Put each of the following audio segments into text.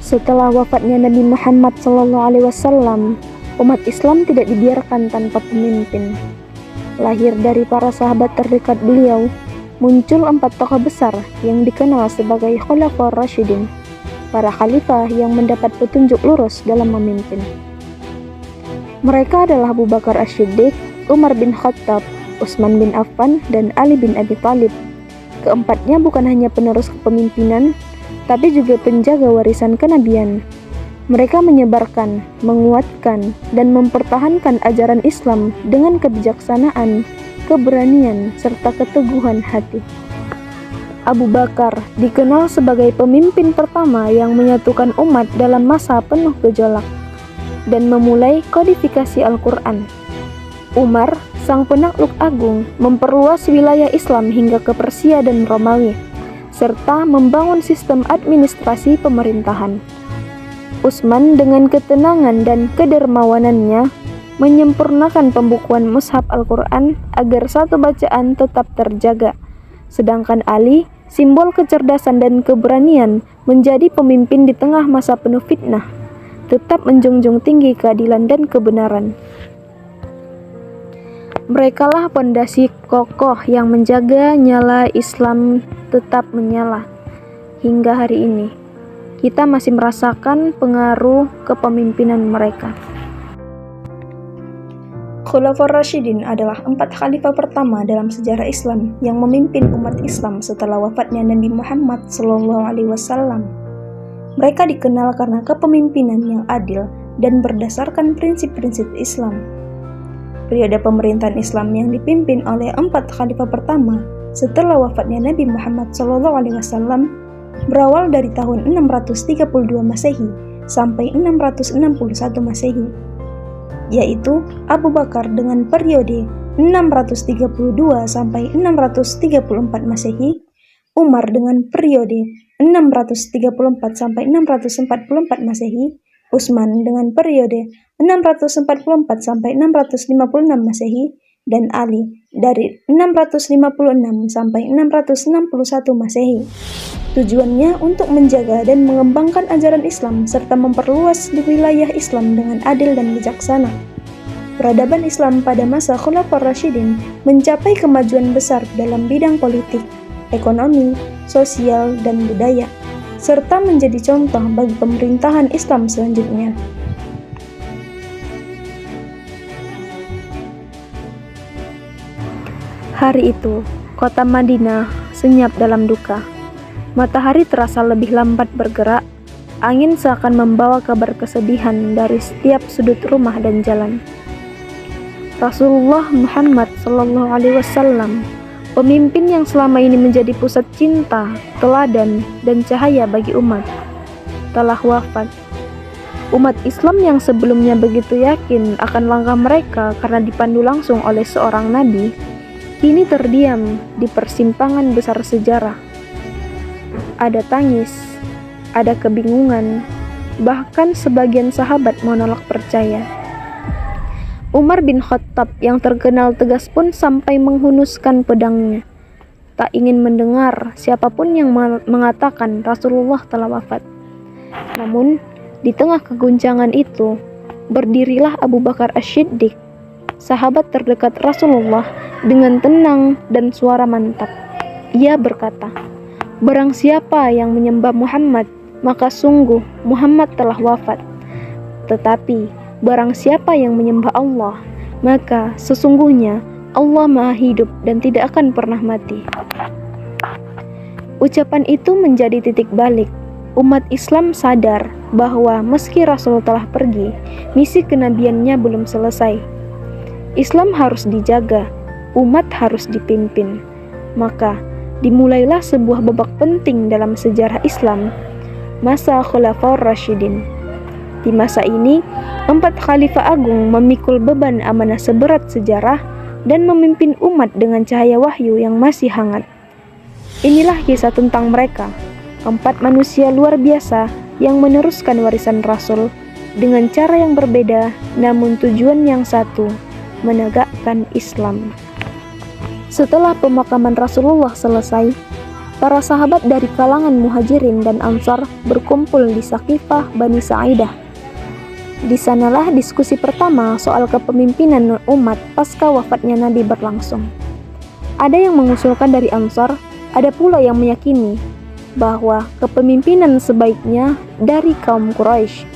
Setelah wafatnya Nabi Muhammad SAW, umat Islam tidak dibiarkan tanpa pemimpin. Lahir dari para sahabat terdekat beliau, muncul 4 tokoh besar yang dikenal sebagai Khulafaur Rasyidin, para khalifah yang mendapat petunjuk lurus dalam memimpin. Mereka adalah Abu Bakar As-Siddiq, Umar bin Khattab, Utsman bin Affan, dan Ali bin Abi Thalib. Keempatnya bukan hanya penerus kepemimpinan, tapi juga penjaga warisan kenabian. Mereka menyebarkan, menguatkan, dan mempertahankan ajaran Islam dengan kebijaksanaan, keberanian, serta keteguhan hati. Abu Bakar dikenal sebagai pemimpin pertama yang menyatukan umat dalam masa penuh gejolak dan memulai kodifikasi Al-Quran. Umar, sang penakluk agung, memperluas wilayah Islam hingga ke Persia dan Romawi, serta membangun sistem administrasi pemerintahan. Utsman dengan ketenangan dan kedermawanannya menyempurnakan pembukuan mushaf Al-Quran agar satu bacaan tetap terjaga. Sedangkan Ali, simbol kecerdasan dan keberanian, menjadi pemimpin di tengah masa penuh fitnah, tetap menjunjung tinggi keadilan dan kebenaran. Merekalah pondasi kokoh yang menjaga nyala Islam tetap menyala. Hingga hari ini, kita masih merasakan pengaruh kepemimpinan mereka. Khulafaur Rasyidin adalah 4 khalifah pertama dalam sejarah Islam yang memimpin umat Islam setelah wafatnya Nabi Muhammad SAW. Mereka dikenal karena kepemimpinan yang adil dan berdasarkan prinsip-prinsip Islam. Periode pemerintahan Islam yang dipimpin oleh 4 khalifah pertama setelah wafatnya Nabi Muhammad SAW berawal dari tahun 632 Masehi sampai 661 Masehi, yaitu Abu Bakar dengan periode 632 sampai 634 Masehi, Umar dengan periode 634 sampai 644 Masehi, Utsman dengan periode 644 sampai 656 Masehi, dan Ali dari 656 sampai 661 Masehi. Tujuannya untuk menjaga dan mengembangkan ajaran Islam serta memperluas wilayah Islam dengan adil dan bijaksana. Peradaban Islam pada masa Khulafaur Rasyidin mencapai kemajuan besar dalam bidang politik, ekonomi, sosial, dan budaya, serta menjadi contoh bagi pemerintahan Islam selanjutnya. Hari itu, kota Madinah senyap dalam duka. Matahari terasa lebih lambat bergerak, angin seakan membawa kabar kesedihan dari setiap sudut rumah dan jalan. Rasulullah Muhammad SAW, pemimpin yang selama ini menjadi pusat cinta, teladan, dan cahaya bagi umat, telah wafat. Umat Islam yang sebelumnya begitu yakin akan langkah mereka karena dipandu langsung oleh seorang nabi, kini terdiam di persimpangan besar sejarah. Ada tangis, ada kebingungan, bahkan sebagian sahabat menolak percaya. Umar bin Khattab yang terkenal tegas pun sampai menghunuskan pedangnya. Tak ingin mendengar siapapun yang mengatakan Rasulullah telah wafat. Namun, di tengah keguncangan itu, berdirilah Abu Bakar As-Siddiq, sahabat terdekat Rasulullah, dengan tenang dan suara mantap. Ia berkata, "Barang siapa yang menyembah Muhammad, maka sungguh Muhammad telah wafat. Tetapi barang siapa yang menyembah Allah, maka sesungguhnya Allah Maha Hidup dan tidak akan pernah mati." Ucapan itu menjadi titik balik. Umat Islam sadar bahwa meski Rasul telah pergi, misi kenabiannya belum selesai. Islam harus dijaga, umat harus dipimpin. Maka dimulailah sebuah babak penting dalam sejarah Islam, masa Khulafaur Rasyidin. Di masa ini, 4 khalifah agung memikul beban amanah seberat sejarah dan memimpin umat dengan cahaya wahyu yang masih hangat. Inilah kisah tentang mereka, 4 manusia luar biasa yang meneruskan warisan Rasul dengan cara yang berbeda, namun tujuan yang satu, menegakkan Islam. Setelah pemakaman Rasulullah selesai, Para sahabat dari kalangan Muhajirin dan Ansar berkumpul di Saqifah Bani Sa'idah. Di sanalah diskusi pertama soal kepemimpinan umat pasca wafatnya Nabi berlangsung. Ada yang mengusulkan dari Ansar, ada pula yang meyakini bahwa kepemimpinan sebaiknya dari kaum Quraisy.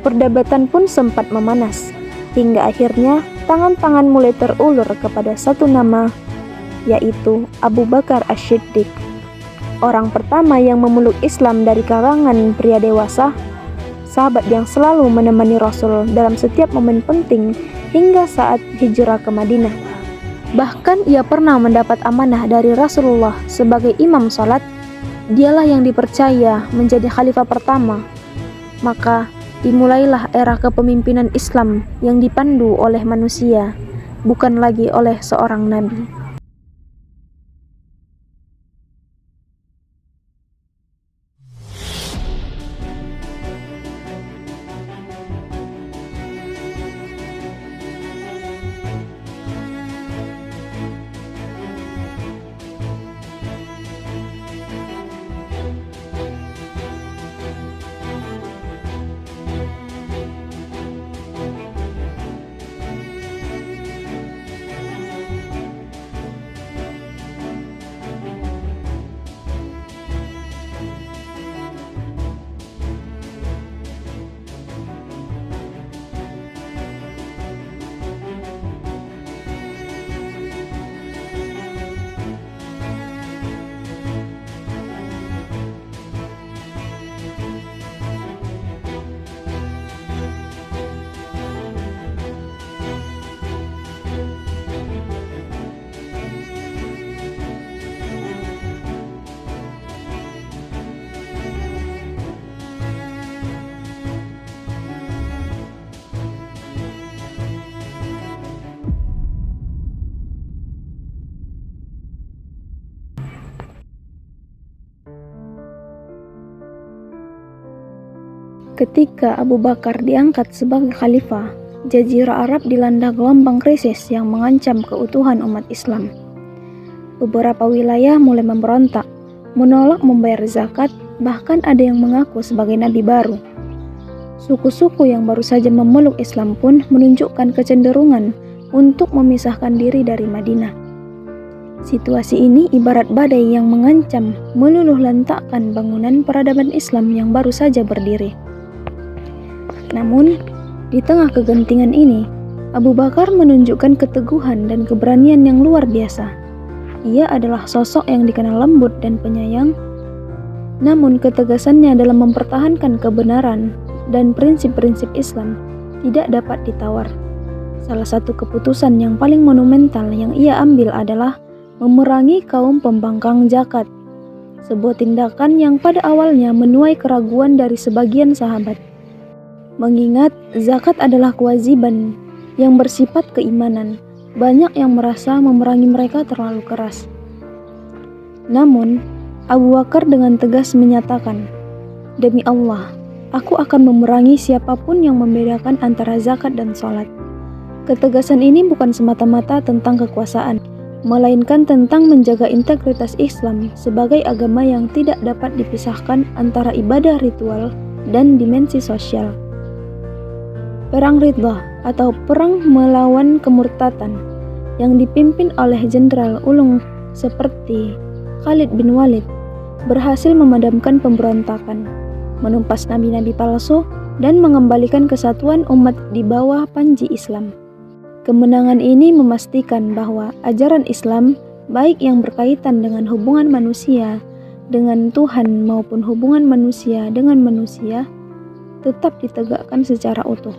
Perdebatan pun sempat memanas, hingga akhirnya tangan-tangan mulai terulur kepada satu nama, yaitu Abu Bakar As-Siddiq, orang pertama yang memeluk Islam dari kalangan pria dewasa, sahabat yang selalu menemani Rasul dalam setiap momen penting hingga saat hijrah ke Madinah. Bahkan ia pernah mendapat amanah dari Rasulullah sebagai imam salat. Dialah yang dipercaya menjadi khalifah pertama. Maka dimulailah era kepemimpinan Islam yang dipandu oleh manusia, bukan lagi oleh seorang nabi. Ketika Abu Bakar diangkat sebagai khalifah, Jazirah Arab dilanda gelombang krisis yang mengancam keutuhan umat Islam. Beberapa wilayah mulai memberontak, menolak membayar zakat, bahkan ada yang mengaku sebagai nabi baru. Suku-suku yang baru saja memeluk Islam pun menunjukkan kecenderungan untuk memisahkan diri dari Madinah. Situasi ini ibarat badai yang mengancam meluluh lantakkan bangunan peradaban Islam yang baru saja berdiri. Namun, di tengah kegentingan ini, Abu Bakar menunjukkan keteguhan dan keberanian yang luar biasa. Ia adalah sosok yang dikenal lembut dan penyayang, namun ketegasannya dalam mempertahankan kebenaran dan prinsip-prinsip Islam tidak dapat ditawar. Salah satu keputusan yang paling monumental yang ia ambil adalah memerangi kaum pembangkang zakat, sebuah tindakan yang pada awalnya menuai keraguan dari sebagian sahabat. Mengingat zakat adalah kewajiban yang bersifat keimanan, banyak yang merasa memerangi mereka terlalu keras. Namun, Abu Bakar dengan tegas menyatakan, "Demi Allah, aku akan memerangi siapapun yang membedakan antara zakat dan sholat." Ketegasan ini bukan semata-mata tentang kekuasaan, melainkan tentang menjaga integritas Islam sebagai agama yang tidak dapat dipisahkan antara ibadah ritual dan dimensi sosial. Perang Riddah atau perang melawan kemurtatan yang dipimpin oleh jenderal ulung seperti Khalid bin Walid berhasil memadamkan pemberontakan, menumpas nabi-nabi palsu, dan mengembalikan kesatuan umat di bawah panji Islam. Kemenangan ini memastikan bahwa ajaran Islam, baik yang berkaitan dengan hubungan manusia dengan Tuhan maupun hubungan manusia dengan manusia, tetap ditegakkan secara utuh.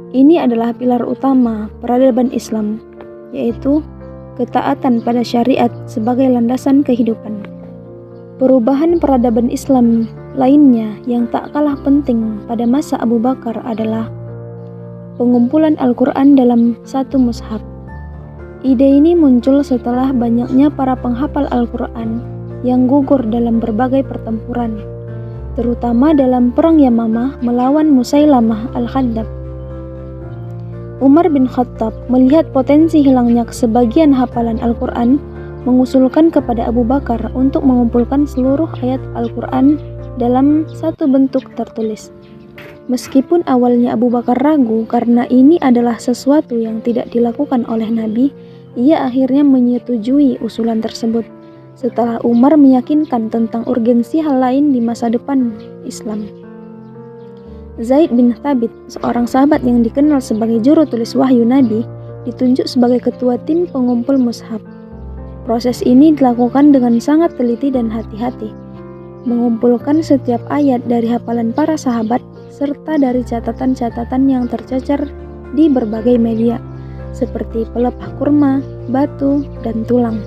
Ini adalah pilar utama peradaban Islam, yaitu ketaatan pada syariat sebagai landasan kehidupan. Perubahan peradaban Islam lainnya yang tak kalah penting pada masa Abu Bakar adalah pengumpulan Al-Quran dalam satu mushaf. Ide ini muncul setelah banyaknya para penghafal Al-Quran yang gugur dalam berbagai pertempuran, terutama dalam Perang Yamamah melawan Musailamah Al-Khaddab. Umar bin Khattab melihat potensi hilangnya sebagian hafalan Al-Quran, mengusulkan kepada Abu Bakar untuk mengumpulkan seluruh ayat Al-Quran dalam satu bentuk tertulis. Meskipun awalnya Abu Bakar ragu karena ini adalah sesuatu yang tidak dilakukan oleh Nabi, ia akhirnya menyetujui usulan tersebut setelah Umar meyakinkan tentang urgensi hal lain di masa depan Islam. Zaid bin Thabit, seorang sahabat yang dikenal sebagai juru tulis wahyu Nabi, ditunjuk sebagai ketua tim pengumpul mushaf. Proses ini dilakukan dengan sangat teliti dan hati-hati, mengumpulkan setiap ayat dari hafalan para sahabat serta dari catatan-catatan yang tercecer di berbagai media, seperti pelepah kurma, batu, dan tulang.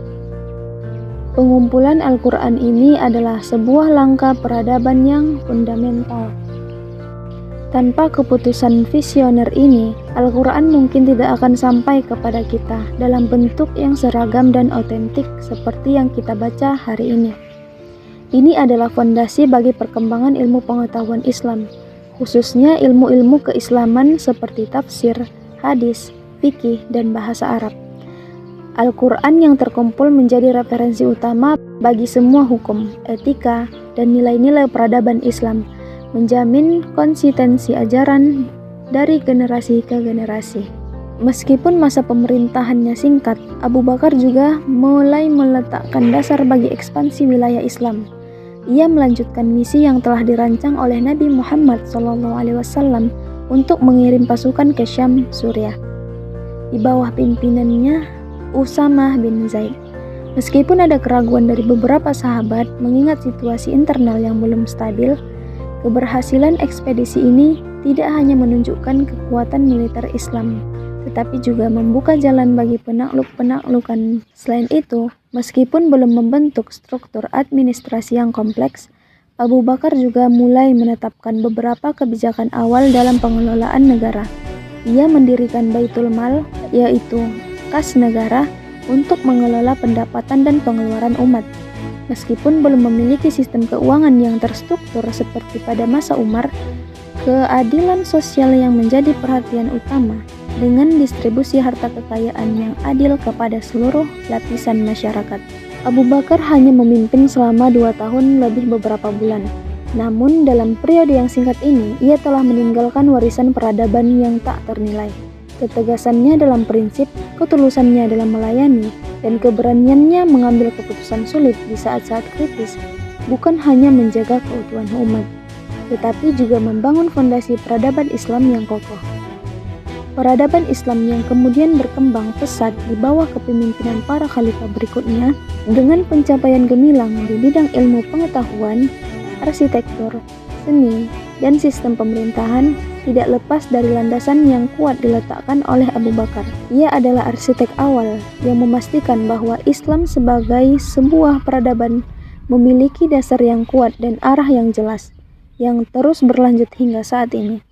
Pengumpulan Al-Quran ini adalah sebuah langkah peradaban yang fundamental. Tanpa keputusan visioner ini, Al-Quran mungkin tidak akan sampai kepada kita dalam bentuk yang seragam dan otentik seperti yang kita baca hari ini. Ini adalah fondasi bagi perkembangan ilmu pengetahuan Islam, khususnya ilmu-ilmu keislaman seperti tafsir, hadis, fikih, dan bahasa Arab. Al-Quran yang terkumpul menjadi referensi utama bagi semua hukum, etika, dan nilai-nilai peradaban Islam, menjamin konsistensi ajaran dari generasi ke generasi. Meskipun masa pemerintahannya singkat, Abu Bakar juga mulai meletakkan dasar bagi ekspansi wilayah Islam. Ia melanjutkan misi yang telah dirancang oleh Nabi Muhammad SAW untuk mengirim pasukan ke Syam, Suriah, di bawah pimpinannya Usamah bin Zaid. Meskipun ada keraguan dari beberapa sahabat mengingat situasi internal yang belum stabil, keberhasilan ekspedisi ini tidak hanya menunjukkan kekuatan militer Islam, tetapi juga membuka jalan bagi penakluk-penaklukan. Selain itu, meskipun belum membentuk struktur administrasi yang kompleks, Abu Bakar juga mulai menetapkan beberapa kebijakan awal dalam pengelolaan negara. Ia mendirikan Baitul Mal, yaitu kas negara, untuk mengelola pendapatan dan pengeluaran umat. Meskipun belum memiliki sistem keuangan yang terstruktur seperti pada masa Umar, keadilan sosial yang menjadi perhatian utama dengan distribusi harta kekayaan yang adil kepada seluruh lapisan masyarakat. Abu Bakar hanya memimpin selama 2 tahun lebih beberapa bulan. Namun dalam periode yang singkat ini, ia telah meninggalkan warisan peradaban yang tak ternilai. Ketegasannya dalam prinsip, ketulusannya dalam melayani, dan keberaniannya mengambil keputusan sulit di saat-saat kritis bukan hanya menjaga keutuhan umat, tetapi juga membangun fondasi peradaban Islam yang kokoh. Peradaban Islam yang kemudian berkembang pesat di bawah kepemimpinan para khalifah berikutnya dengan pencapaian gemilang di bidang ilmu pengetahuan, arsitektur, seni, dan sistem pemerintahan tidak lepas dari landasan yang kuat diletakkan oleh Abu Bakar. Ia adalah arsitek awal yang memastikan bahwa Islam sebagai sebuah peradaban memiliki dasar yang kuat dan arah yang jelas, yang terus berlanjut hingga saat ini.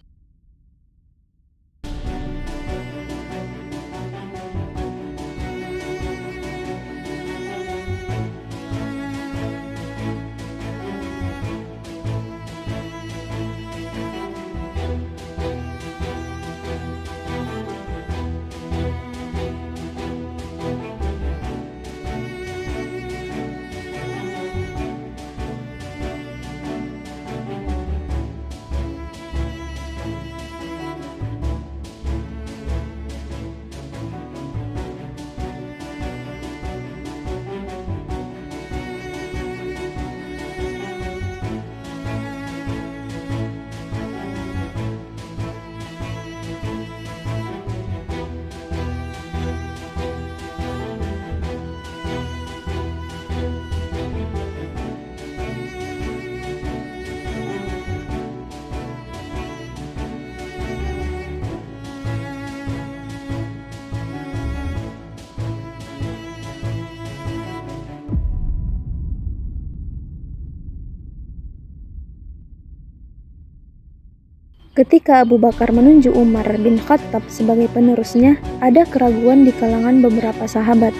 Ketika Abu Bakar menunjuk Umar bin Khattab sebagai penerusnya, ada keraguan di kalangan beberapa sahabat.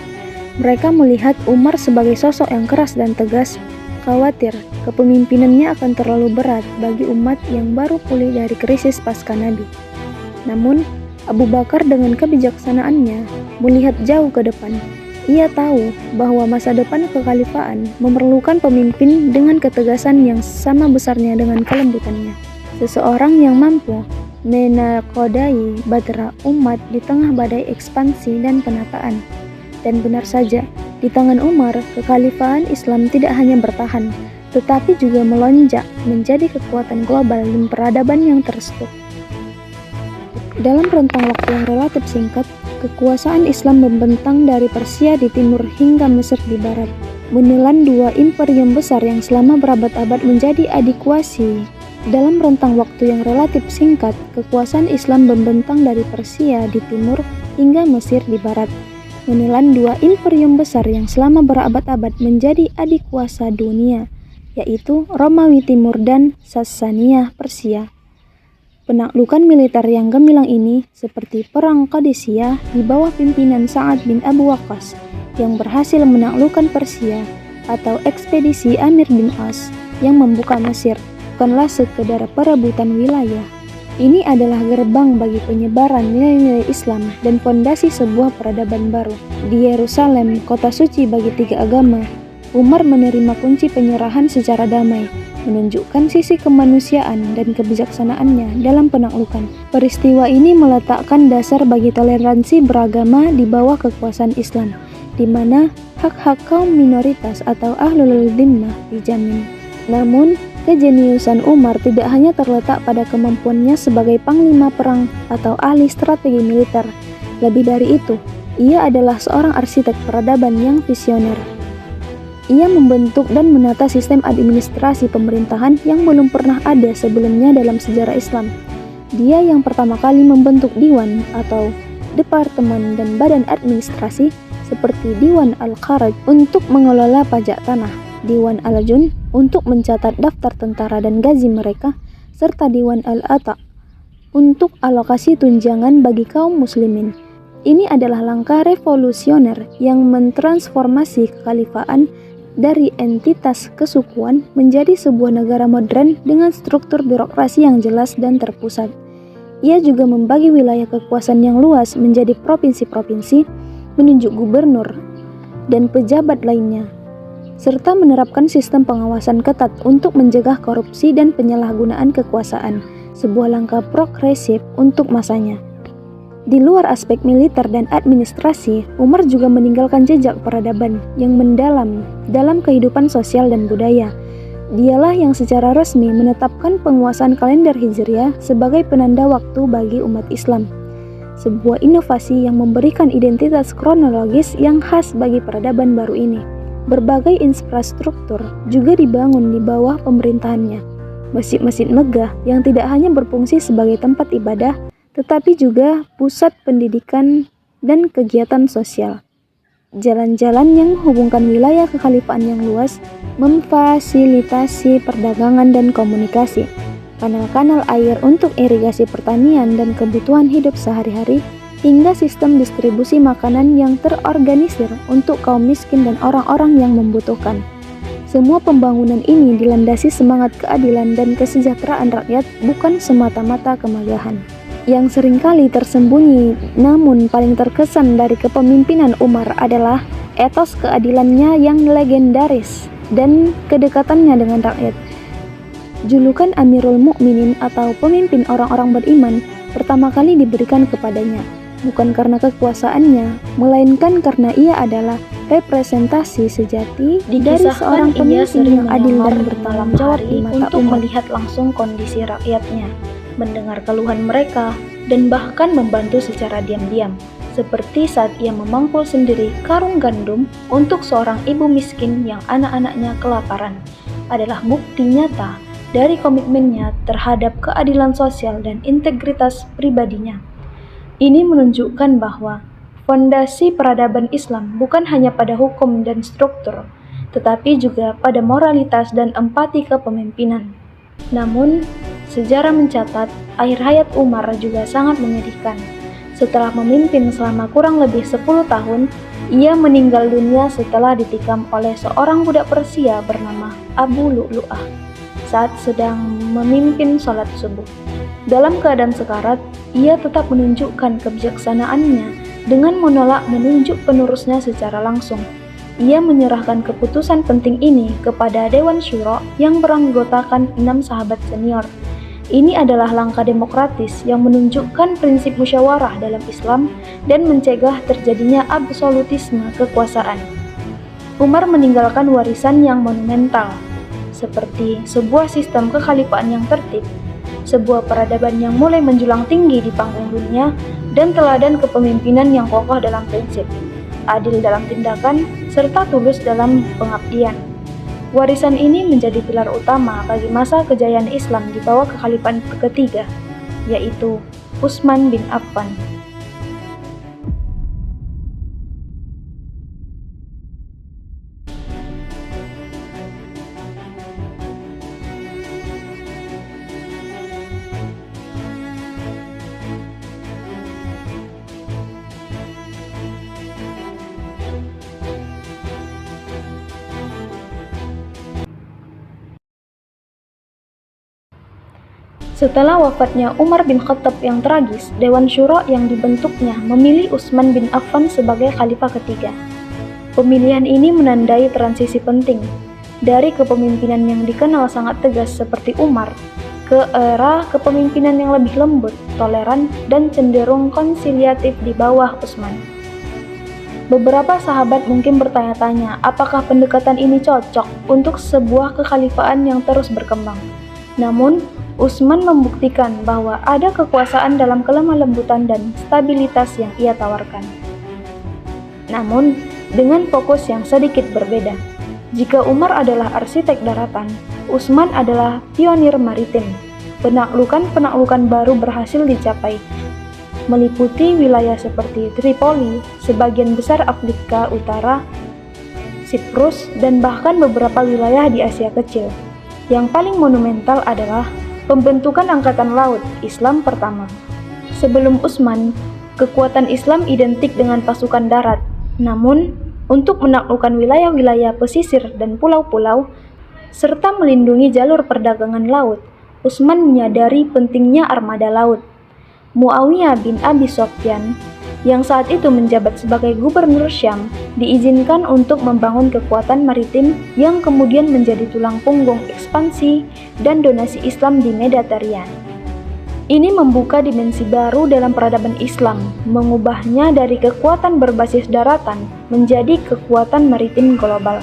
Mereka melihat Umar sebagai sosok yang keras dan tegas, khawatir kepemimpinannya akan terlalu berat bagi umat yang baru pulih dari krisis pasca Nabi. Namun, Abu Bakar dengan kebijaksanaannya melihat jauh ke depan. Ia tahu bahwa masa depan kekhalifahan memerlukan pemimpin dengan ketegasan yang sama besarnya dengan kelembutannya. Seseorang yang mampu menakodai badra umat di tengah badai ekspansi dan penataan. Dan benar saja, di tangan Umar, kekhalifahan Islam tidak hanya bertahan, tetapi juga melonjak menjadi kekuatan global dan peradaban yang terstruktur. Dalam rentang waktu yang relatif singkat, kekuasaan Islam membentang dari Persia di timur hingga Mesir di barat, menelan dua imperium besar yang selama berabad-abad menjadi adikuasi. Dalam rentang waktu yang relatif singkat, kekuasaan Islam membentang dari Persia di timur hingga Mesir di barat, menelan dua imperium besar yang selama berabad-abad menjadi adik kuasa dunia, yaitu Romawi Timur dan Sassaniyah Persia. Penaklukan militer yang gemilang ini, seperti Perang Qadisiyah di bawah pimpinan Sa'ad bin Abu Waqqas yang berhasil menaklukkan Persia, atau ekspedisi Amir bin As yang membuka Mesir, bukanlah sekedar perebutan wilayah. Ini adalah gerbang bagi penyebaran nilai-nilai Islam dan fondasi sebuah peradaban baru. Di Yerusalem, kota suci bagi tiga agama, Umar menerima kunci penyerahan secara damai, menunjukkan sisi kemanusiaan dan kebijaksanaannya dalam penaklukan. Peristiwa ini meletakkan dasar bagi toleransi beragama di bawah kekuasaan Islam, di mana hak-hak kaum minoritas atau ahlul dhimmah dijamin. Namun, kejeniusan Umar tidak hanya terletak pada kemampuannya sebagai panglima perang atau ahli strategi militer. Lebih dari itu, ia adalah seorang arsitek peradaban yang visioner. Ia membentuk dan menata sistem administrasi pemerintahan yang belum pernah ada sebelumnya dalam sejarah Islam. Dia yang pertama kali membentuk Diwan atau Departemen dan Badan Administrasi seperti Diwan Al-Kharaj untuk mengelola pajak tanah, Diwan Al-Jun untuk mencatat daftar tentara dan gaji mereka, serta Diwan Al-Ata untuk alokasi tunjangan bagi kaum muslimin. Ini adalah langkah revolusioner yang mentransformasi kekhalifahan dari entitas kesukuan menjadi sebuah negara modern dengan struktur birokrasi yang jelas dan terpusat. Ia juga membagi wilayah kekuasaan yang luas menjadi provinsi-provinsi, menunjuk gubernur dan pejabat lainnya, serta menerapkan sistem pengawasan ketat untuk mencegah korupsi dan penyalahgunaan kekuasaan, sebuah langkah progresif untuk masanya. Di luar aspek militer dan administrasi, Umar juga meninggalkan jejak peradaban yang mendalam dalam kehidupan sosial dan budaya. Dialah yang secara resmi menetapkan penguasaan kalender Hijriah sebagai penanda waktu bagi umat Islam, sebuah inovasi yang memberikan identitas kronologis yang khas bagi peradaban baru ini. Berbagai infrastruktur juga dibangun di bawah pemerintahannya. Masjid-masjid megah yang tidak hanya berfungsi sebagai tempat ibadah, tetapi juga pusat pendidikan dan kegiatan sosial. Jalan-jalan yang menghubungkan wilayah kekhalifahan yang luas, memfasilitasi perdagangan dan komunikasi, kanal-kanal air untuk irigasi pertanian dan kebutuhan hidup sehari-hari, hingga sistem distribusi makanan yang terorganisir untuk kaum miskin dan orang-orang yang membutuhkan. Semua pembangunan ini dilandasi semangat keadilan dan kesejahteraan rakyat, bukan semata-mata kemegahan. Yang seringkali tersembunyi namun paling terkesan dari kepemimpinan Umar adalah etos keadilannya yang legendaris dan kedekatannya dengan rakyat. Julukan Amirul Mukminin atau pemimpin orang-orang beriman pertama kali diberikan kepadanya, bukan karena kekuasaannya, melainkan karena ia adalah representasi sejati dari seorang pemimpin yang adil dan bertanggung jawab di mata untuk umat. melihat langsung kondisi rakyatnya, mendengar keluhan mereka, dan bahkan membantu secara diam-diam, seperti saat ia memangkul sendiri karung gandum untuk seorang ibu miskin yang anak-anaknya kelaparan, adalah bukti nyata dari komitmennya terhadap keadilan sosial dan integritas pribadinya. Ini menunjukkan bahwa fondasi peradaban Islam bukan hanya pada hukum dan struktur, tetapi juga pada moralitas dan empati kepemimpinan. Namun, sejarah mencatat akhir hayat Umar juga sangat menyedihkan. Setelah memimpin selama kurang lebih 10 tahun, ia meninggal dunia setelah ditikam oleh seorang budak Persia bernama Abu Lu'lu'ah saat sedang memimpin sholat subuh. Dalam keadaan sekarat, ia tetap menunjukkan kebijaksanaannya dengan menolak menunjuk penerusnya secara langsung. Ia menyerahkan keputusan penting ini kepada Dewan Syuro yang beranggotakan 6 sahabat senior. Ini adalah langkah demokratis yang menunjukkan prinsip musyawarah dalam Islam dan mencegah terjadinya absolutisme kekuasaan. Umar meninggalkan warisan yang monumental, seperti sebuah sistem kekhalifahan yang tertib, sebuah peradaban yang mulai menjulang tinggi di panggung dunia, dan teladan kepemimpinan yang kokoh dalam prinsip, adil dalam tindakan, serta tulus dalam pengabdian. Warisan ini menjadi pilar utama bagi masa kejayaan Islam di bawah kekhalifahan ketiga, yaitu Utsman bin Affan. Setelah wafatnya Umar bin Khattab yang tragis, Dewan Syuro yang dibentuknya memilih Utsman bin Affan sebagai khalifah ketiga. Pemilihan ini menandai transisi penting dari kepemimpinan yang dikenal sangat tegas seperti Umar ke era kepemimpinan yang lebih lembut, toleran, dan cenderung konsiliatif di bawah Utsman. Beberapa sahabat mungkin bertanya-tanya apakah pendekatan ini cocok untuk sebuah kekhalifahan yang terus berkembang. Namun, Utsman membuktikan bahwa ada kekuasaan dalam kelemah lembutan dan stabilitas yang ia tawarkan. Namun, dengan fokus yang sedikit berbeda. Jika Umar adalah arsitek daratan, Utsman adalah pionir maritim. Penaklukan baru berhasil dicapai, meliputi wilayah seperti Tripoli, sebagian besar Afrika Utara, Siprus, dan bahkan beberapa wilayah di Asia Kecil. Yang paling monumental adalah pembentukan Angkatan Laut Islam pertama. Sebelum Utsman, kekuatan Islam identik dengan pasukan darat. Namun, untuk menaklukkan wilayah-wilayah pesisir dan pulau-pulau, serta melindungi jalur perdagangan laut, Utsman menyadari pentingnya armada laut. Muawiyah bin Abi Sufyan, yang saat itu menjabat sebagai gubernur Syam, diizinkan untuk membangun kekuatan maritim yang kemudian menjadi tulang punggung ekspansi dan donasi Islam di Mediterania. Ini membuka dimensi baru dalam peradaban Islam, mengubahnya dari kekuatan berbasis daratan menjadi kekuatan maritim global.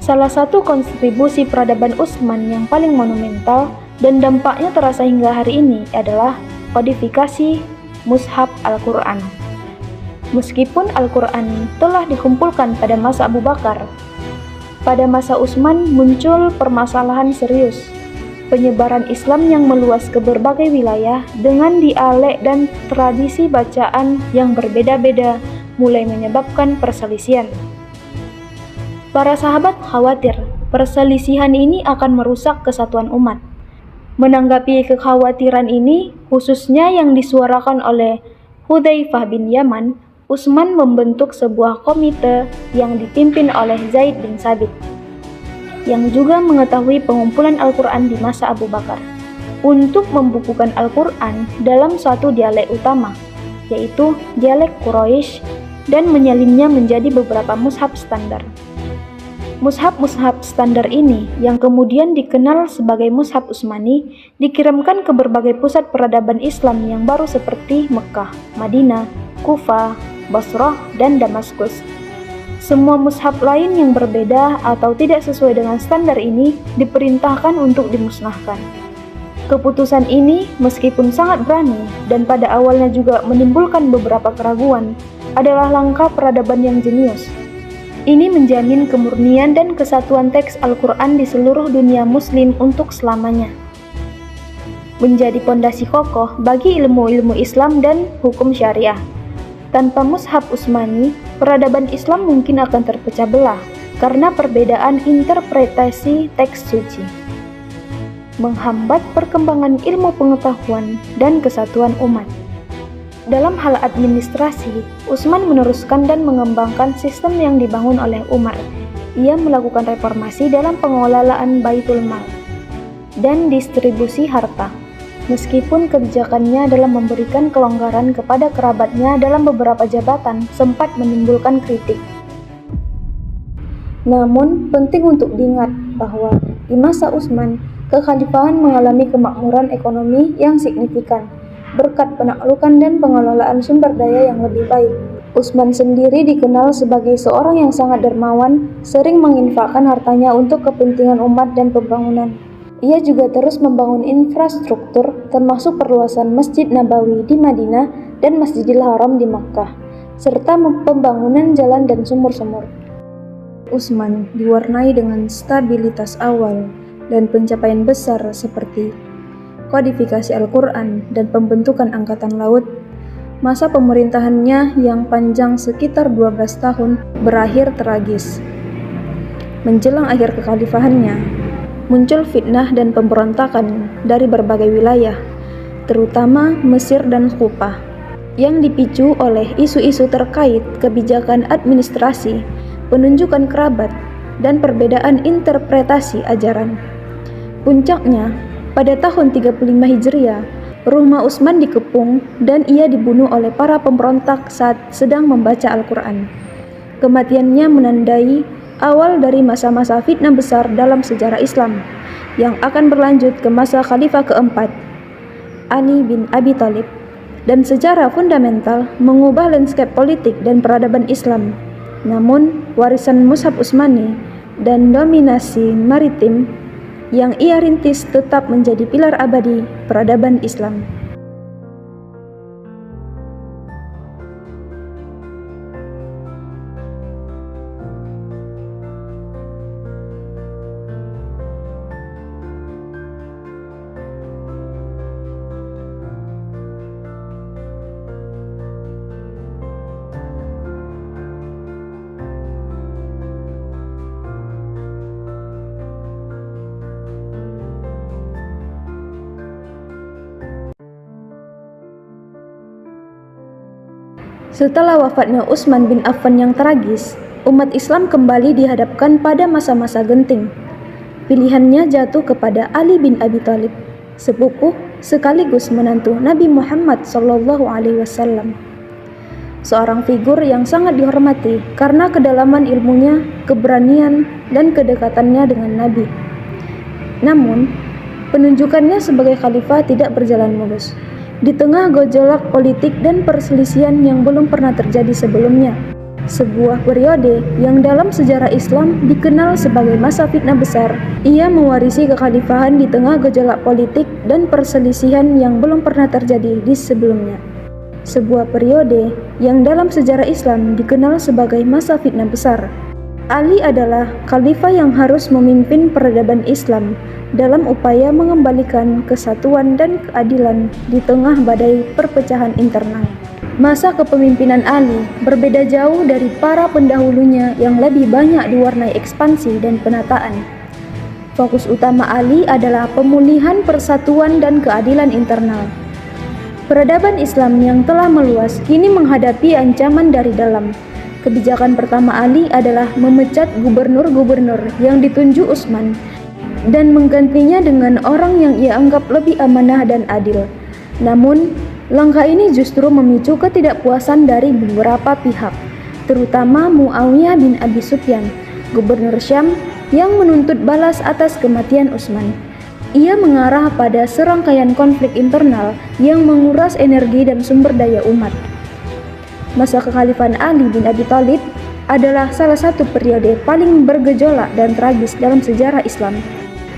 Salah satu kontribusi peradaban Utsman yang paling monumental dan dampaknya terasa hingga hari ini adalah kodifikasi Mushaf Al-Quran. Meskipun Al-Quran telah dikumpulkan pada masa Abu Bakar, pada masa Utsman muncul permasalahan serius. Penyebaran Islam yang meluas ke berbagai wilayah dengan dialek dan tradisi bacaan yang berbeda-beda mulai menyebabkan perselisihan. Para sahabat khawatir perselisihan ini akan merusak kesatuan umat. Menanggapi kekhawatiran ini, khususnya yang disuarakan oleh Hudzaifah bin Yaman, Utsman membentuk sebuah komite yang dipimpin oleh Zaid bin Tsabit, yang juga mengetahui pengumpulan Al-Quran di masa Abu Bakar, untuk membukukan Al-Quran dalam satu dialek utama, yaitu dialek Quraisy, dan menyalinnya menjadi beberapa mushaf standar. Mushaf-mushaf standar ini, yang kemudian dikenal sebagai Mushaf Utsmani, dikirimkan ke berbagai pusat peradaban Islam yang baru seperti Mekah, Madinah, Kufah, Basrah, dan Damaskus. Semua mushaf lain yang berbeda atau tidak sesuai dengan standar ini diperintahkan untuk dimusnahkan. Keputusan ini, meskipun sangat berani dan pada awalnya juga menimbulkan beberapa keraguan, adalah langkah peradaban yang jenius. Ini menjamin kemurnian dan kesatuan teks Al-Quran di seluruh dunia muslim untuk selamanya. Menjadi pondasi kokoh bagi ilmu-ilmu Islam dan hukum syariah. Tanpa Mushaf Utsmani, peradaban Islam mungkin akan terpecah belah karena perbedaan interpretasi teks suci, menghambat perkembangan ilmu pengetahuan dan kesatuan umat. Dalam hal administrasi, Utsman meneruskan dan mengembangkan sistem yang dibangun oleh Umar. Ia melakukan reformasi dalam pengelolaan Baitul Mal dan distribusi harta. Meskipun kebijakannya dalam memberikan kelonggaran kepada kerabatnya dalam beberapa jabatan sempat menimbulkan kritik. Namun, penting untuk diingat bahwa di masa Utsman, kekhalifahan mengalami kemakmuran ekonomi yang signifikan berkat penaklukan dan pengelolaan sumber daya yang lebih baik. Utsman sendiri dikenal sebagai seorang yang sangat dermawan, sering menginfakkan hartanya untuk kepentingan umat dan pembangunan. Ia juga terus membangun infrastruktur, termasuk perluasan Masjid Nabawi di Madinah dan Masjidil Haram di Makkah, serta pembangunan jalan dan sumur-sumur. Utsman diwarnai dengan stabilitas awal dan pencapaian besar seperti kodifikasi Al-Quran dan pembentukan Angkatan Laut. Masa pemerintahannya yang panjang sekitar 12 tahun berakhir tragis. Menjelang akhir kekhalifahannya, muncul fitnah dan pemberontakan dari berbagai wilayah, terutama Mesir dan Kufah, yang dipicu oleh isu-isu terkait kebijakan administrasi, penunjukan kerabat, dan perbedaan interpretasi ajaran. Puncaknya, pada tahun 35 Hijriah, rumah Utsman dikepung dan ia dibunuh oleh para pemberontak saat sedang membaca Al-Quran. Kematiannya menandai awal dari masa-masa fitnah besar dalam sejarah Islam yang akan berlanjut ke masa khalifah keempat, Ali bin Abi Thalib, dan secara fundamental mengubah lanskap politik dan peradaban Islam. Namun, warisan Mushaf Utsmani dan dominasi maritim yang ia rintis tetap menjadi pilar abadi peradaban Islam. Setelah wafatnya Utsman bin Affan yang tragis, umat Islam kembali dihadapkan pada masa-masa genting. Pilihannya jatuh kepada Ali bin Abi Thalib, sepupu sekaligus menantu Nabi Muhammad SAW. Seorang figur yang sangat dihormati karena kedalaman ilmunya, keberanian, dan kedekatannya dengan Nabi. Namun, penunjukannya sebagai khalifah tidak berjalan mulus. Di tengah gejolak politik dan perselisihan yang belum pernah terjadi sebelumnya, sebuah periode yang dalam sejarah Islam dikenal sebagai masa fitnah besar, ia mewarisi kekhalifahan di tengah gejolak politik dan perselisihan yang belum pernah terjadi di sebelumnya. Sebuah periode yang dalam sejarah Islam dikenal sebagai masa fitnah besar. Ali adalah khalifah yang harus memimpin peradaban Islam dalam upaya mengembalikan kesatuan dan keadilan di tengah badai perpecahan internal. Masa kepemimpinan Ali berbeda jauh dari para pendahulunya yang lebih banyak diwarnai ekspansi dan penataan. Fokus utama Ali adalah pemulihan persatuan dan keadilan internal. Peradaban Islam yang telah meluas kini menghadapi ancaman dari dalam. Kebijakan pertama Ali adalah memecat gubernur-gubernur yang ditunjuk Utsman dan menggantinya dengan orang yang ia anggap lebih amanah dan adil. Namun, langkah ini justru memicu ketidakpuasan dari beberapa pihak, terutama Muawiyah bin Abi Sufyan, gubernur Syam, yang menuntut balas atas kematian Utsman. Ia mengarah pada serangkaian konflik internal yang menguras energi dan sumber daya umat. Masa kekhalifahan Ali bin Abi Thalib adalah salah satu periode paling bergejolak dan tragis dalam sejarah Islam.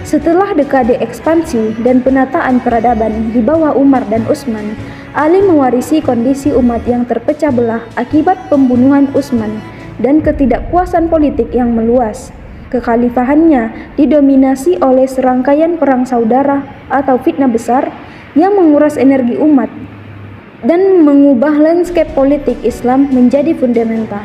Setelah dekade ekspansi dan penataan peradaban di bawah Umar dan Utsman, Ali mewarisi kondisi umat yang terpecah belah akibat pembunuhan Utsman dan ketidakpuasan politik yang meluas. Kekhalifahannya didominasi oleh serangkaian perang saudara atau fitnah besar yang menguras energi umat dan mengubah lanskap politik Islam menjadi fundamental.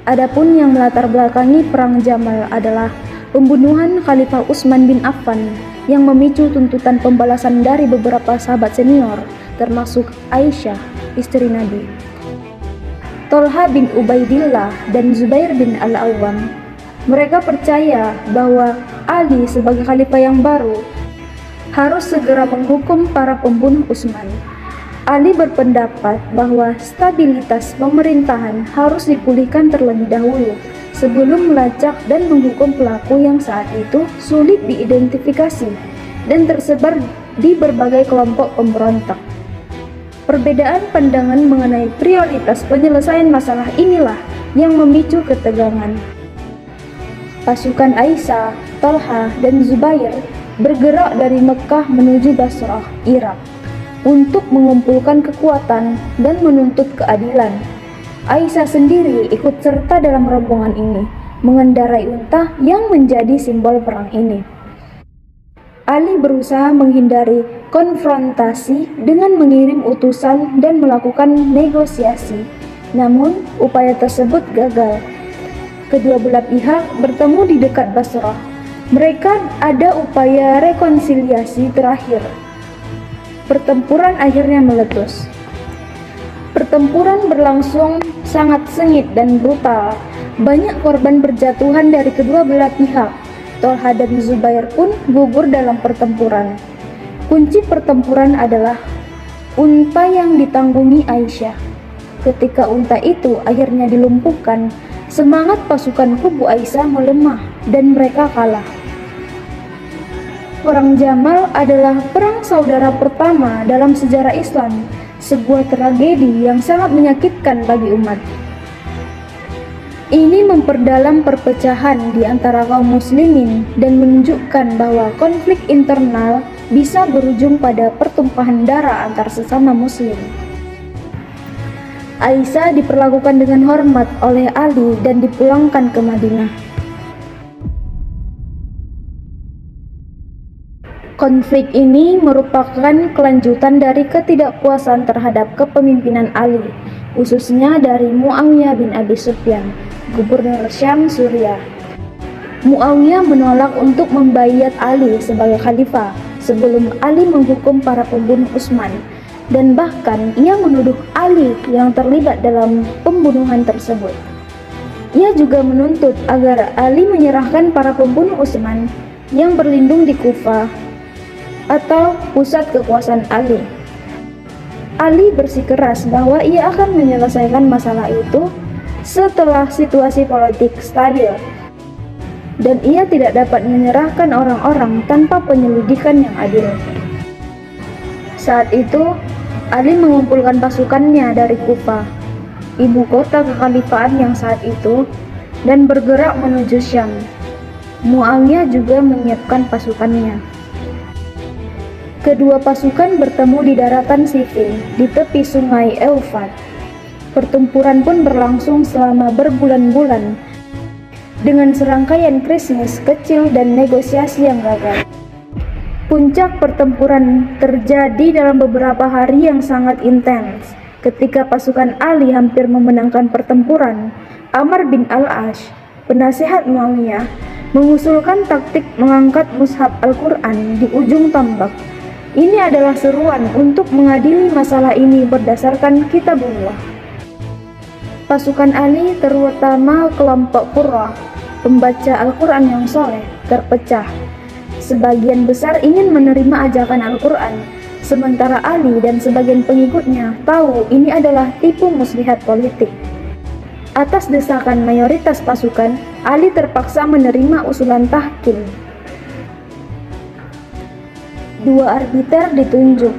Adapun yang melatar belakangi Perang Jamal adalah pembunuhan Khalifah Utsman bin Affan yang memicu tuntutan pembalasan dari beberapa sahabat senior, termasuk Aisyah, istri Nabi, Tolha bin Ubaidillah, dan Zubair bin Al-Awwam. Mereka percaya bahwa Ali sebagai khalifah yang baru harus segera menghukum para pembunuh Utsman. Ali berpendapat bahwa stabilitas pemerintahan harus dipulihkan terlebih dahulu sebelum melacak dan menghukum pelaku yang saat itu sulit diidentifikasi dan tersebar di berbagai kelompok pemberontak. Perbedaan pandangan mengenai prioritas penyelesaian masalah inilah yang memicu ketegangan. Pasukan Aisyah, Talha, dan Zubair bergerak dari Mekah menuju Basrah, Irak, untuk mengumpulkan kekuatan dan menuntut keadilan. Aisyah sendiri ikut serta dalam rombongan ini, mengendarai unta yang menjadi simbol perang ini. Ali berusaha menghindari konfrontasi dengan mengirim utusan dan melakukan negosiasi. Namun, upaya tersebut gagal. Kedua belah pihak bertemu di dekat Basrah. Mereka ada upaya rekonsiliasi terakhir. Pertempuran akhirnya meletus. Pertempuran berlangsung sangat sengit dan brutal. Banyak korban berjatuhan dari kedua belah pihak. Talha dan Zubair pun gugur dalam pertempuran. Kunci pertempuran adalah unta yang ditanggungi Aisyah. Ketika unta itu akhirnya dilumpuhkan, semangat pasukan kubu Aisyah melemah dan mereka kalah. Perang Jamal adalah perang saudara pertama dalam sejarah Islam, sebuah tragedi yang sangat menyakitkan bagi umat. Ini memperdalam perpecahan di antara kaum muslimin dan menunjukkan bahwa konflik internal bisa berujung pada pertumpahan darah antar sesama muslim. Aisyah diperlakukan dengan hormat oleh Ali dan dipulangkan ke Madinah. Konflik ini merupakan kelanjutan dari ketidakpuasan terhadap kepemimpinan Ali, khususnya dari Muawiyah bin Abi Sufyan, gubernur Syam Suriah. Muawiyah menolak untuk membayat Ali sebagai khalifah sebelum Ali menghukum para pembunuh Utsman, dan bahkan ia menuduh Ali yang terlibat dalam pembunuhan tersebut. Ia juga menuntut agar Ali menyerahkan para pembunuh Utsman yang berlindung di Kufah atau pusat kekuasaan Ali. Ali bersikeras bahwa ia akan menyelesaikan masalah itu setelah situasi politik stabil, dan ia tidak dapat menyerahkan orang-orang tanpa penyelidikan yang adil. Saat itu, Ali mengumpulkan pasukannya dari Kufah, ibu kota kekhalifahan yang saat itu, dan bergerak menuju Syam. Muawiyah juga menyiapkan pasukannya. Kedua pasukan bertemu di daratan Siffin di tepi sungai Eufrat. Pertempuran pun berlangsung selama berbulan-bulan dengan serangkaian krisis kecil dan negosiasi yang gagal. Puncak pertempuran terjadi dalam beberapa hari yang sangat intens. Ketika pasukan Ali hampir memenangkan pertempuran, Amr bin Al-Ash, penasehat Muawiyah, mengusulkan taktik mengangkat mushaf Al-Quran di ujung tombak. Ini adalah seruan untuk mengadili masalah ini berdasarkan kitabullah. Pasukan Ali, terutama kelompok Qurrah, pembaca Al-Quran yang soleh, terpecah. Sebagian besar ingin menerima ajakan Al-Quran, sementara Ali dan sebagian pengikutnya tahu ini adalah tipu muslihat politik. Atas desakan mayoritas pasukan, Ali terpaksa menerima usulan tahkim. Dua arbiter ditunjuk,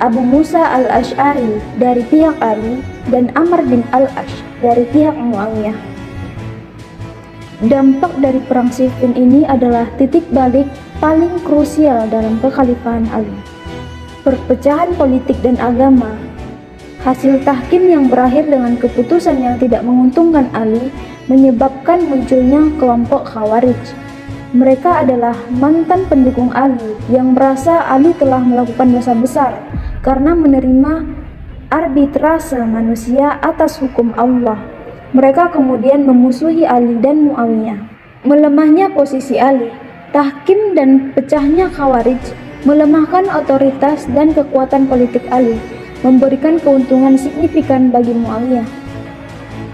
Abu Musa al-Asy'ari dari pihak Ali dan Amr bin Al-Ash dari pihak Muawiyah. Dampak dari perang Siffin ini adalah titik balik paling krusial dalam kekhalifahan Ali. Perpecahan politik dan agama. Hasil tahkim yang berakhir dengan keputusan yang tidak menguntungkan Ali menyebabkan munculnya kelompok Khawarij. Mereka adalah mantan pendukung Ali yang merasa Ali telah melakukan dosa besar karena menerima arbitrase manusia atas hukum Allah. Mereka kemudian memusuhi Ali dan Muawiyah. Melemahnya posisi Ali, tahkim dan pecahnya Khawarij melemahkan otoritas dan kekuatan politik Ali, memberikan keuntungan signifikan bagi Muawiyah.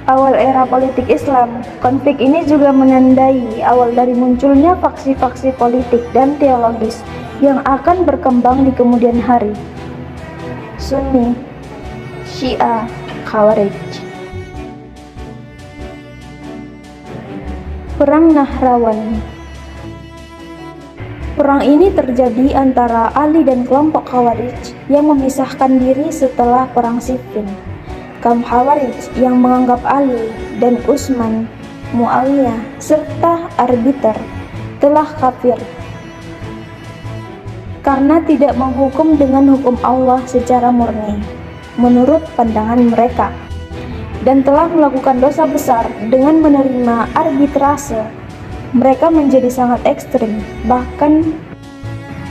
awal era politik Islam. Konflik ini juga menandai awal dari munculnya faksi-faksi politik dan teologis yang akan berkembang di kemudian hari. Sunni, Syiah, Khawarij. Perang Nahrawan. Perang ini terjadi antara Ali dan kelompok Khawarij yang memisahkan diri setelah perang Siffin. Kaum Khawarij yang menganggap Ali dan Utsman, Muawiyah, serta arbiter telah kafir karena tidak menghukum dengan hukum Allah secara murni menurut pandangan mereka, dan telah melakukan dosa besar dengan menerima arbitrase. Mereka menjadi sangat ekstrim, bahkan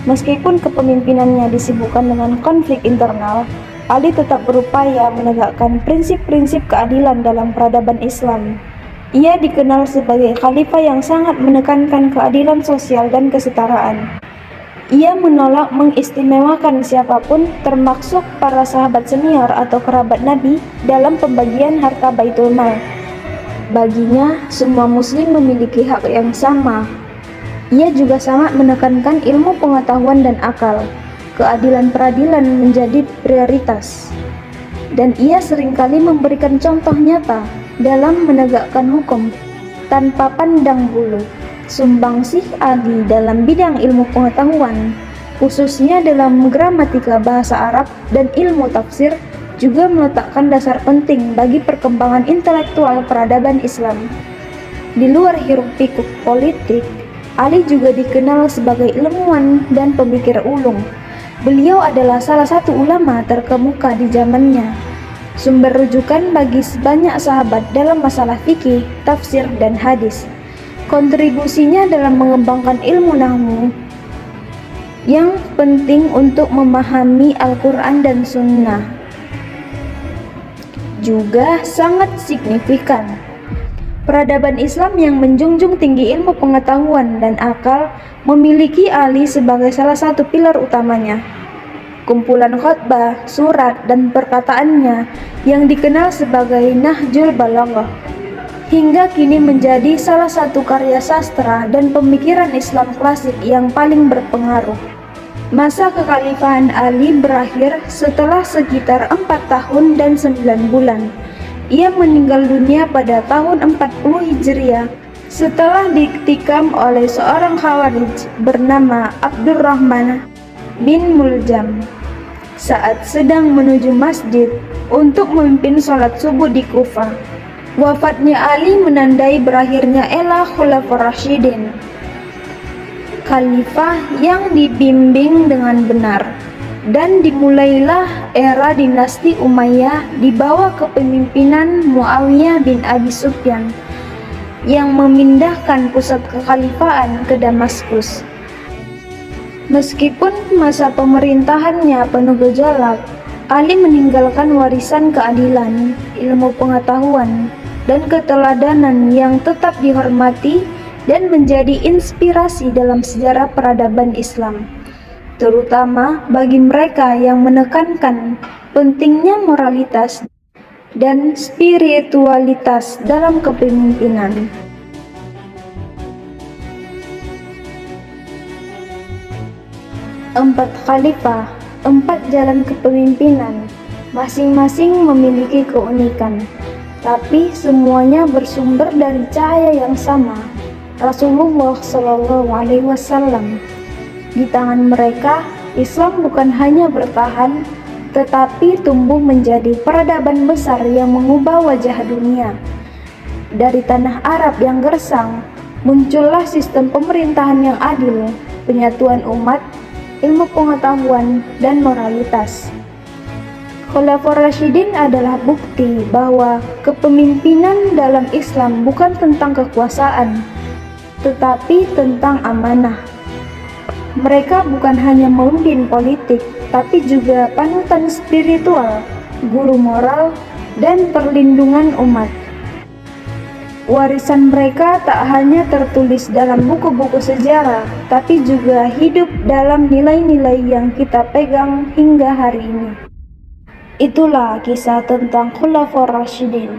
meskipun kepemimpinannya disibukkan dengan konflik internal, Ali tetap berupaya menegakkan prinsip-prinsip keadilan dalam peradaban Islam. Ia dikenal sebagai khalifah yang sangat menekankan keadilan sosial dan kesetaraan. Ia menolak mengistimewakan siapapun, termasuk para sahabat senior atau kerabat Nabi, dalam pembagian harta Baitul Mal. Baginya, semua muslim memiliki hak yang sama. Ia juga sangat menekankan ilmu pengetahuan dan akal. Keadilan peradilan menjadi prioritas. Dan ia seringkali memberikan contoh nyata dalam menegakkan hukum tanpa pandang bulu. Sumbangsih Ali dalam bidang ilmu pengetahuan, khususnya dalam gramatika bahasa Arab dan ilmu tafsir, juga meletakkan dasar penting bagi perkembangan intelektual peradaban Islam. Di luar hiruk-pikuk politik, Ali juga dikenal sebagai ilmuwan dan pemikir ulung. Beliau adalah salah satu ulama terkemuka di zamannya, sumber rujukan bagi sebanyak sahabat dalam masalah fikih, tafsir, dan hadis. Kontribusinya dalam mengembangkan ilmu nahwu yang penting untuk memahami Al-Quran dan Sunnah juga sangat signifikan. Peradaban Islam yang menjunjung tinggi ilmu pengetahuan dan akal memiliki Ali sebagai salah satu pilar utamanya. Kumpulan khotbah, surat, dan perkataannya yang dikenal sebagai Nahjul Balaghah hingga kini menjadi salah satu karya sastra dan pemikiran Islam klasik yang paling berpengaruh. Masa kekhalifahan Ali berakhir setelah sekitar 4 tahun dan 9 bulan. Ia meninggal dunia pada tahun 40 Hijriah setelah ditikam oleh seorang Khawarij bernama Abdurrahman bin Muljam saat sedang menuju masjid untuk memimpin sholat subuh di Kufah. Wafatnya Ali menandai berakhirnya era Khulafaur Rasyidin, khalifah yang dibimbing dengan benar, dan dimulailah era dinasti Umayyah di bawah kepemimpinan Muawiyah bin Abi Sufyan yang memindahkan pusat kekhalifahan ke Damaskus. Meskipun masa pemerintahannya penuh gejolak, Ali meninggalkan warisan keadilan, ilmu pengetahuan, dan keteladanan yang tetap dihormati dan menjadi inspirasi dalam sejarah peradaban Islam, terutama bagi mereka yang menekankan pentingnya moralitas dan spiritualitas dalam kepemimpinan. Empat khalifah, 4 jalan kepemimpinan, masing-masing memiliki keunikan, tapi semuanya bersumber dari cahaya yang sama, Rasulullah SAW. Di tangan mereka, Islam bukan hanya bertahan, tetapi tumbuh menjadi peradaban besar yang mengubah wajah dunia. Dari tanah Arab yang gersang, muncullah sistem pemerintahan yang adil, penyatuan umat, ilmu pengetahuan, dan moralitas. Khulafaur Rasyidin adalah bukti bahwa kepemimpinan dalam Islam bukan tentang kekuasaan, tetapi tentang amanah. Mereka bukan hanya memimpin politik, tapi juga panutan spiritual, guru moral, dan perlindungan umat. Warisan mereka tak hanya tertulis dalam buku-buku sejarah, tapi juga hidup dalam nilai-nilai yang kita pegang hingga hari ini. Itulah kisah tentang Khulafaur Rasyidin.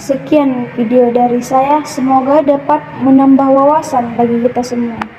Sekian video dari saya, semoga dapat menambah wawasan bagi kita semua.